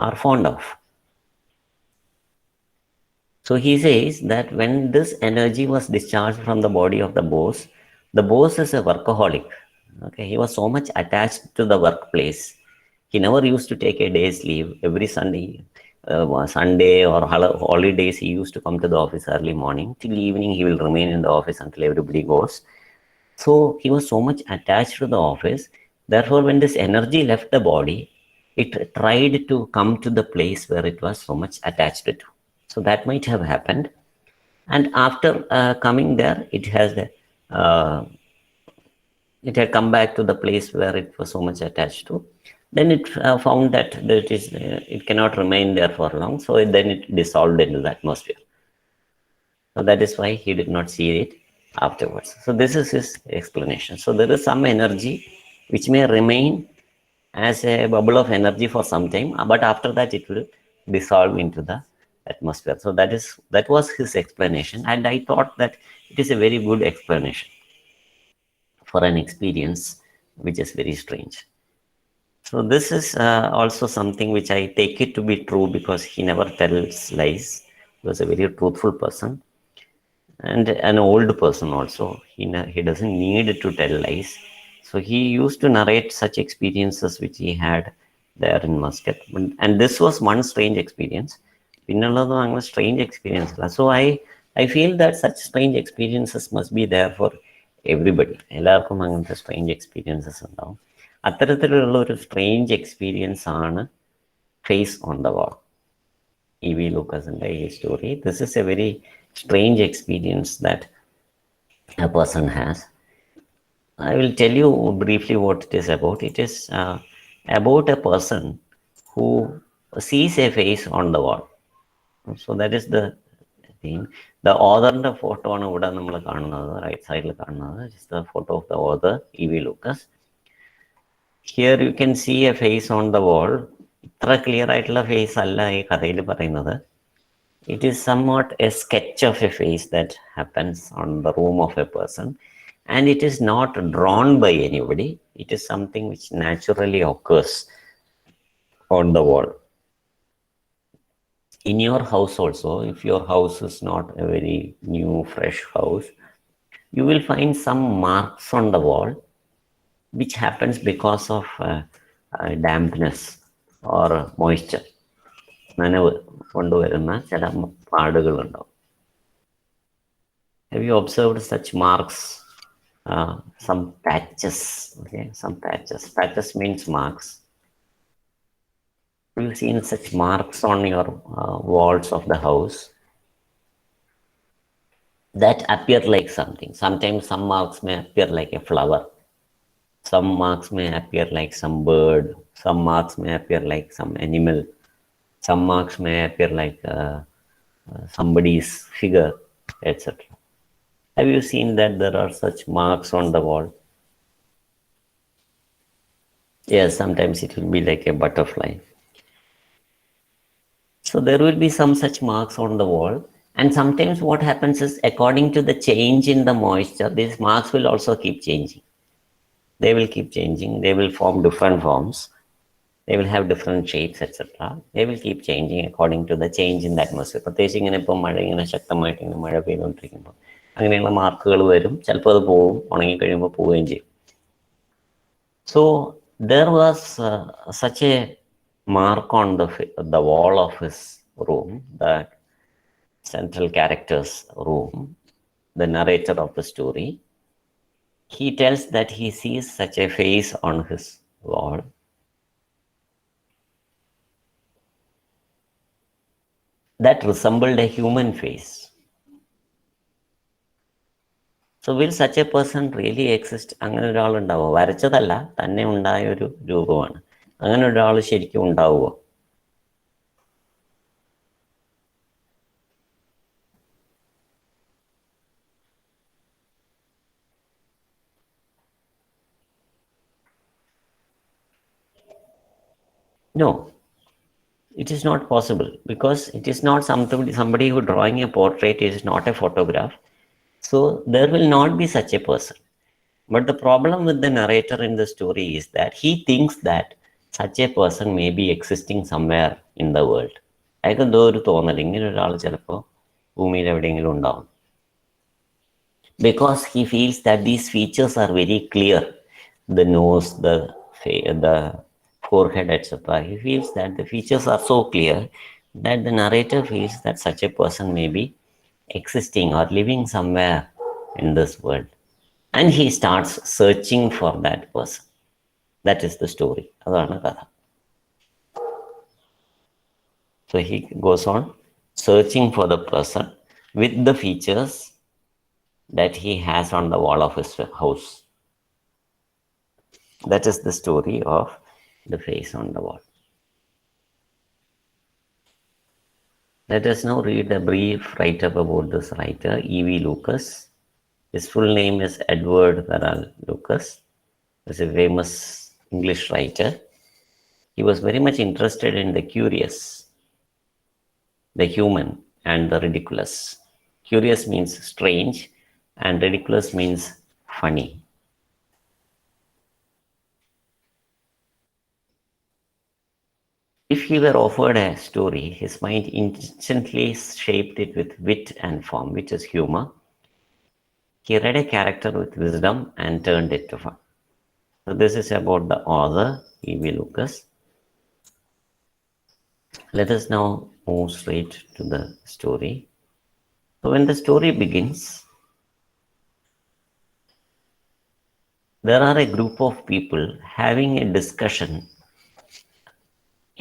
are fond of. So he says that when this energy was discharged from the body of the boss is a workaholic. Okay, he was so much attached to the workplace. He never used to take a day's leave. Every Sunday or holidays, he used to come to the office early morning. Till evening, he will remain in the office until everybody goes. So he was so much attached to the office. Therefore, when this energy left the body, it tried to come to the place where it was so much attached to. So that might have happened. And after coming there, it had come back to the place where it was so much attached to. Then it found that it cannot remain there for long. So then it dissolved into the atmosphere. So that is why he did not see it afterwards. So this is his explanation. So there is some energy which may remain as a bubble of energy for some time, but after that it will dissolve into the atmosphere. So that was his explanation, and I thought that it is a very good explanation for an experience which is very strange. So this is also something which I take it to be true, because he never tells lies. He was a very truthful person and an old person also. He doesn't need to tell lies. So he used to narrate such experiences which he had there in Muscat. And this was one strange experience. Strange experience. So I feel that such strange experiences must be there for everybody. എല്ലാവർക്കും അങ്ങനത്തെ strange experiences ഉണ്ടാവും. അത്തരത്തിലുള്ള ഒരു strange experience ആണ് Face on the Wall. E.V. Lucas and a story. This is a very strange experience that a person has. I will tell you briefly what it is about. It is about a person who sees a face on the wall. So that is the thing. The author photo on the right side is the photo of the author, E.V. Lucas. Here you can see a face on the wall. Clear face it is somewhat a sketch of a face that happens on the room of a person, and it is not drawn by anybody. It is something which naturally occurs on the wall. In your house also, if your house is not a very new, fresh house, you will find some marks on the wall which happens because of dampness or moisture. Have you observed such marks? Some patches. Okay, some patches. Patches means marks. Have you seen such marks on your walls of the house that appear like something? Sometimes some marks may appear like a flower. Some marks may appear like some bird. Some marks may appear like some animal. Some marks may appear like somebody's figure, etc. Have you seen that there are such marks on the wall? Yes, sometimes it will be like a butterfly. So there will be some such marks on the wall. And sometimes what happens is, according to the change in the moisture, these marks will also keep changing. They will keep changing. They will form different forms. They will have different shapes, etc. They will keep changing according to the change in the atmosphere. പ്രത്യേകിച്ച് ഇങ്ങനെ ഇപ്പോൾ ശക്തമായിട്ട് ഇങ്ങനെ മഴ പെയ്തുകൊണ്ടിരിക്കുമ്പോൾ അങ്ങനെയുള്ള മാർക്കുകൾ വരും. ചിലപ്പോൾ അത് പോവും, ഉണങ്ങിക്കഴിയുമ്പോൾ പോവുകയും ചെയ്യും. So there was such a mark on the wall of his room, the central character's room, the narrator of the story. He tells that he sees such a face on his wall. That resembled a human face. So will such a person really exist? അങ്ങനെ ഒരാൾ ഉണ്ടാവുമോ? വരച്ചതല്ല, തന്നെ ഉണ്ടായ ഒരു രൂപമാണ്. അങ്ങനെ ഒരാൾ ശരിക്കും ഉണ്ടാവുമോ? No. It is not possible, because it is not somebody who drawing a portrait. It is not a photograph. So there will not be such a person. But the problem with the narrator in the story is that he thinks that such a person may be existing somewhere in the world. അയാൾക്ക് എന്തോ ഒരു തോന്നൽ, ഇങ്ങനെ ഒരാൾ ചിലപ്പോൾ ഭൂമിയിൽ എവിടെയെങ്കിലും ഉണ്ടാവും. Because he feels that these features are very clear, the nose, the forehead, etc. He feels that the features are so clear that the narrator feels that such a person may be existing or living somewhere in this world. And he starts searching for that person. That is the story. അതാണ് കഥ. So he goes on searching for the person with the features that he has on the wall of his house. That is the story of the face on the wall. Let us now read a brief write-up about this writer, E.V. Lucas. His full name is Edward Verrall Lucas. He is a famous English writer. He was very much interested in the curious, the human, and the ridiculous. Curious means strange, and ridiculous means funny. If he were offered a story, his mind instantly shaped it with wit and form, which is humor. He read a character with wisdom and turned it to fun. So this is about the author, E.V. Lucas. Let us now move straight to the story. So when the story begins, there are a group of people having a discussion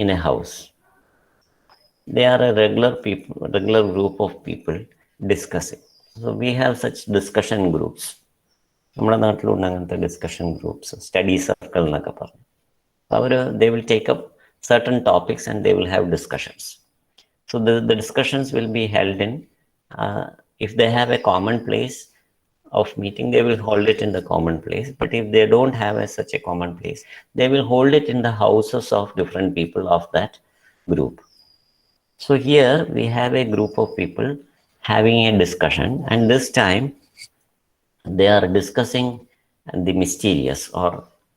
in a house. They are a regular group of people discussing. So we have such discussion groups. നമ്മുടെ നാട്ടിലുണ്ട് അങ്ങനത്തെ discussion groups, study circle എന്നൊക്കെ പറഞ്ഞു. അവർ they will take up certain topics and they will have discussions. So the discussions will be held in, if they have a common place of meeting, they will hold it in the common place. But if they don't have such a common place, they will hold it in the houses of different people of that group. So here we have a group of people having a discussion, and this time they are discussing the mysterious or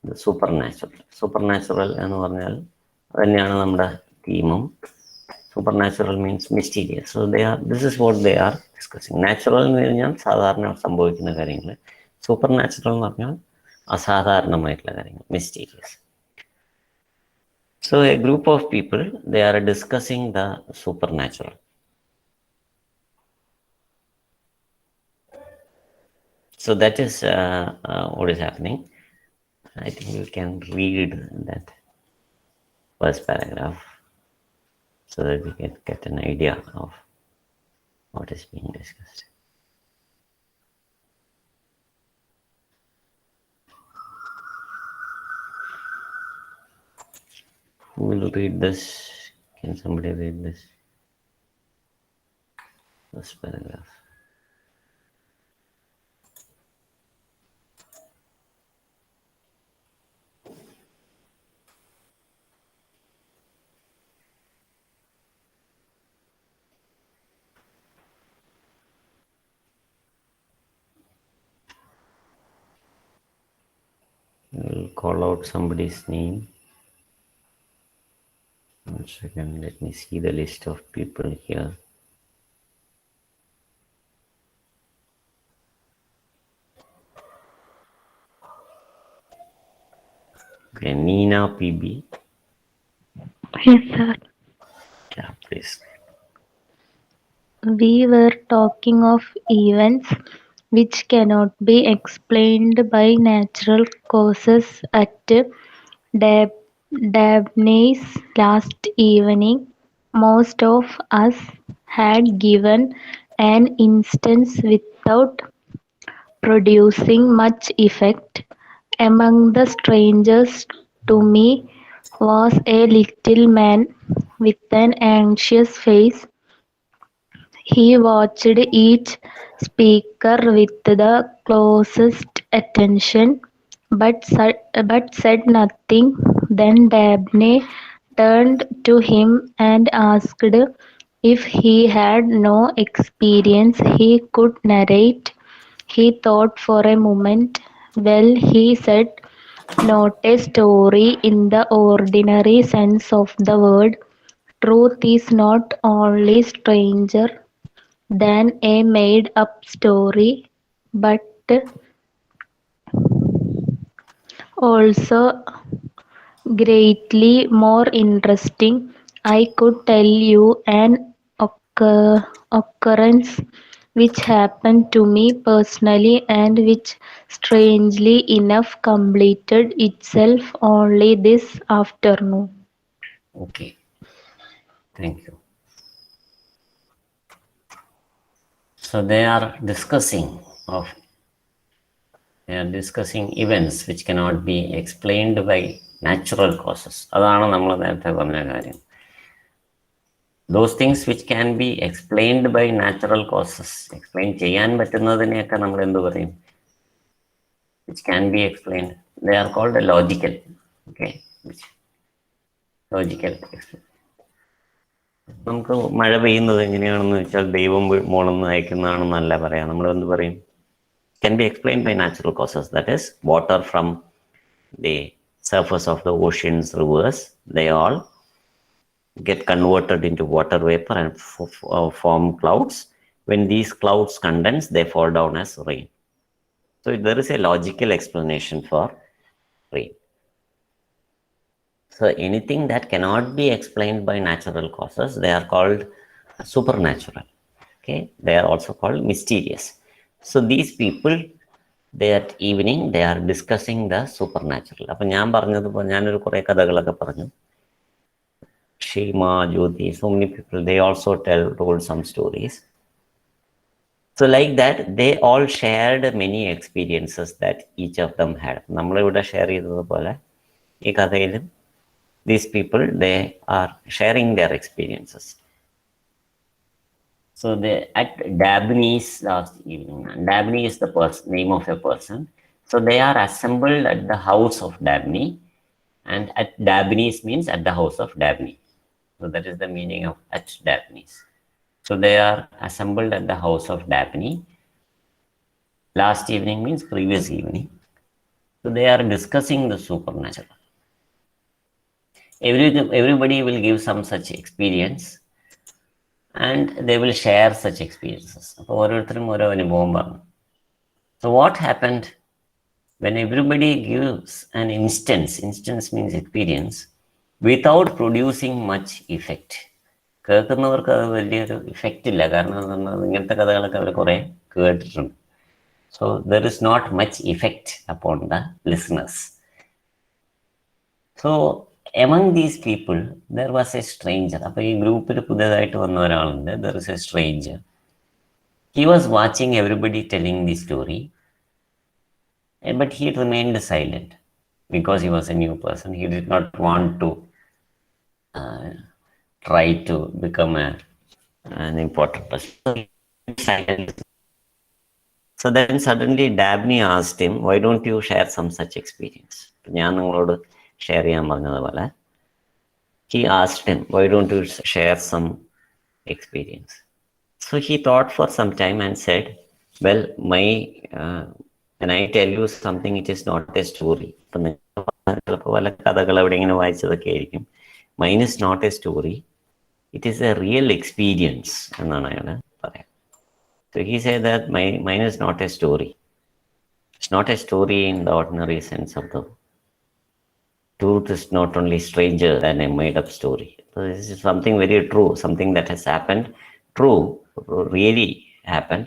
the supernatural. Supernatural എന്ന് പറഞ്ഞാൽ തന്നെയാണ് നമ്മുടെ തീമും. Supernatural means mysterious. So this is what they are discussing. Natural എന്ന് പറഞ്ഞാൽ സാധാരണ സംഭവിക്കുന്ന കാര്യങ്ങൾ. Supernatural എന്ന് പറഞ്ഞാൽ അസാധാരണമായിട്ടുള്ള കാര്യങ്ങൾ, mysterious. So a group of people, they are discussing the supernatural. So that is what is happening. I think you can read that first paragraph so that we can get an idea of what is being discussed. Who will read this? Can somebody read this? First paragraph. I will call out somebody's name. One second, let me see the list of people here. Okay, Nina PB. Yes, sir. Yeah, please. We were talking of events which cannot be explained by natural causes at Dabney's last evening. Most of us had given an instance without producing much effect. Among the strangers to me was a little man with an anxious face. He watched each speaker with the closest attention, but said nothing. Then Dabney turned to him and asked if he had no experience he could narrate. He thought for a moment. Well, he said, not a story in the ordinary sense of the word. Truth is not only stranger, than a made-up story, but also greatly more interesting. I could tell you an occurrence which happened to me personally and which, strangely enough, completed itself only this afternoon. Okay, thank you. So they are discussing events which cannot be explained by natural causes. അതാണ് നമ്മൾ നേരത്തെ പറഞ്ഞ കാര്യം. Those things which can be explained by natural causes, explain ചെയ്യാൻ പറ്റുന്നതിനെയൊക്കെ നമ്മൾ എന്ത് പറയും? Which can be explained. They are called logical. Okay, logical. നമുക്ക് മഴ പെയ്യുന്നത് എങ്ങനെയാണെന്ന് വെച്ചാൽ ദൈവം മോളെന്ന് അയക്കുന്നതാണെന്നല്ല പറയാം. നമ്മൾ എന്ത് പറയും? Can be explained by natural causes. That is, water from the surface of the oceans, rivers, they all get converted into water vapor and form clouds. When these clouds condense, they fall down as rain. So there is a logical explanation for rain. So anything that cannot be explained by natural causes, they are called supernatural. Okay, they are also called mysterious. So these people, that evening, they are discussing the supernatural. അപ്പം ഞാൻ പറഞ്ഞതുപോലെ ഞാനൊരു കുറേ കഥകളൊക്കെ പറഞ്ഞു. Shima, Jyoti, so many people, they also told some stories. So like that, they all shared many experiences that each of them had. നമ്മളിവിടെ share ചെയ്തതുപോലെ ഈ കഥയിലും these people, they are sharing their experiences. So they at Dabney's last evening. Dabney is the name of a person. So they are assembled at the house of Dabney, and at Dabney's means at the house of Dabney. So that is the meaning of at Dabney's. So they are assembled at the house of Dabney. Last evening means previous evening. So they are discussing the supernatural. Everybody will give some such experience. And they will share such experiences. So what happened when everybody gives an instance means experience, without producing much effect? കേൾക്കുന്നവർക്ക് അത് വലിയൊരു effect ഇല്ല, കാരണം ഇങ്ങനത്തെ കഥകളൊക്കെ അവർ കുറെ കേട്ടിട്ടുണ്ട്. So there is not much effect upon the listeners. So among these people, there was a stranger. അപ്പോൾ ഈ ഗ്രൂപ്പിൽ പുതിയതായിട്ട് വന്ന ഒരാളുണ്ട്. There is a stranger. He was watching everybody telling the story, but he remained silent because he was a new person. He did not want to try to become an important person. So he was silent. So then suddenly Dabney asked him, why don't you share some such experience? ഞാൻ നിങ്ങളോട് share ചെയ്യാൻ പറഞ്ഞതുപോലെ he asked him, why don't you share some experience? So he thought for some time and said, well, when I tell you something, it is not a story. പല കഥകൾ എവിടെ ഇങ്ങനെ വായിച്ചതൊക്കെ ആയിരിക്കും. Mine is not a story, it is a real experience എന്നാണ് അയാൾ പറയാം. So he said that mine is not a story. It's not a story in the ordinary sense of the truth is not only stranger than a made-up story. So this is something very true, something that has happened, true, really happened.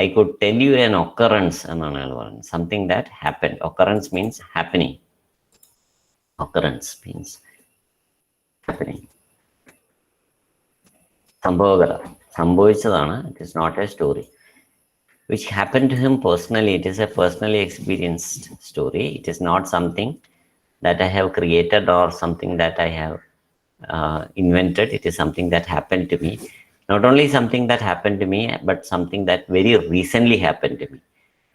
I could tell you an occurrence, something that happened. Occurrence means happening. Occurrence means happening. സംഭവിച്ചതാണ്. It is not a story. Which happened to him personally. It is a personally experienced story. It is not something that I have created or something that I have invented. It is something that happened to me. Not only something that happened to me, but something that very recently happened to me.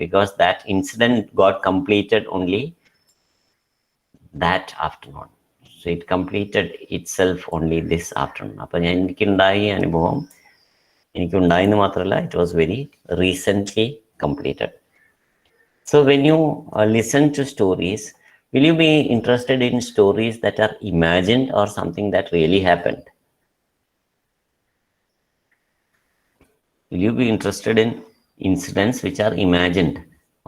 Because that incident got completed only that afternoon. So it completed itself only this afternoon. അപ്പോൾ എനിക്കുണ്ടായ അനുഭവം എനിക്കുണ്ടായെന്ന് മാത്രമല്ല, it was very recently completed. So when you listen to stories, will you be interested in stories that are imagined or something that really happened? Will you be interested in incidents which are imagined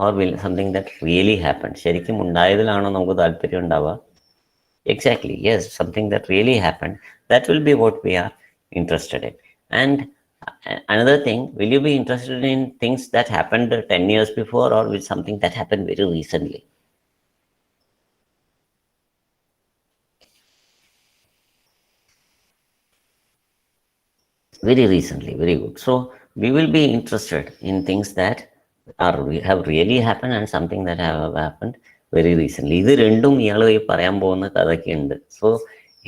or will something that really happened? ശരിക്കും ഉണ്ടായതിലാണോ നമുക്ക് താല്പര്യം ഉണ്ടാവുക? Exactly, yes, something that really happened. That will be what we are interested in. And another thing, will you be interested in things that happened 10 years before or with something that happened very recently? Very recently, very good. So we will be interested in things that have really happened and something that have happened very recently. ഇത് രണ്ടും ഇയാൾ ഈ പറയാൻ പോകുന്ന കഥയൊക്കെ ഉണ്ട്. So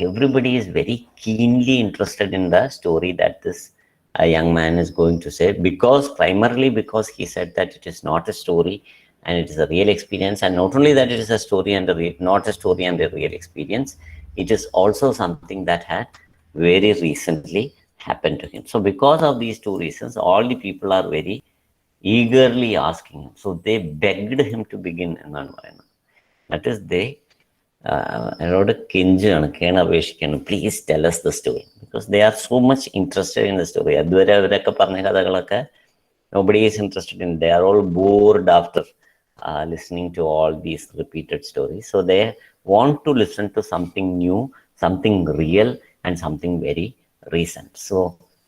everybody is very keenly interested in the story that this young man is going to say, primarily because he said that it is not a story and it is a real experience, and not only that it is a story and not a story and a real experience, it is also something that had very recently happened to him. So because of these two reasons, all the people are very eagerly asking him. So they begged him to begin എന്നാണ് പറയുന്നത്. That is, they എന്നോട് കെഞ്ചാണ്, കേണപേക്ഷിക്കാണ്, please tell us the story, because they are so much interested in the story. അതുവരെ അവരൊക്കെ പറഞ്ഞ കഥകളൊക്കെ nobody is interested in. They are all bored after listening to all these repeated stories. So they want to listen to something new, something real, and something very recent. So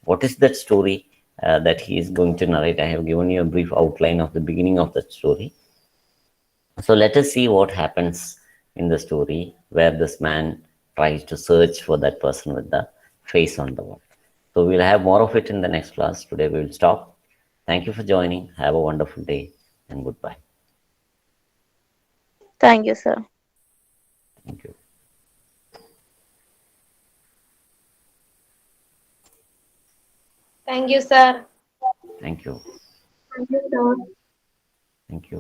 what is that story that he is going to narrate? I have given you a brief outline of the beginning of that story. So let us see what happens in the story where this man tries to search for that person with the face on the wall. So we'll have more of it in the next class. Today we will stop. Thank you for joining. Have a wonderful day and goodbye. Thank you, sir. Thank you. Thank you, sir. Thank you. Thank you, sir. Thank you.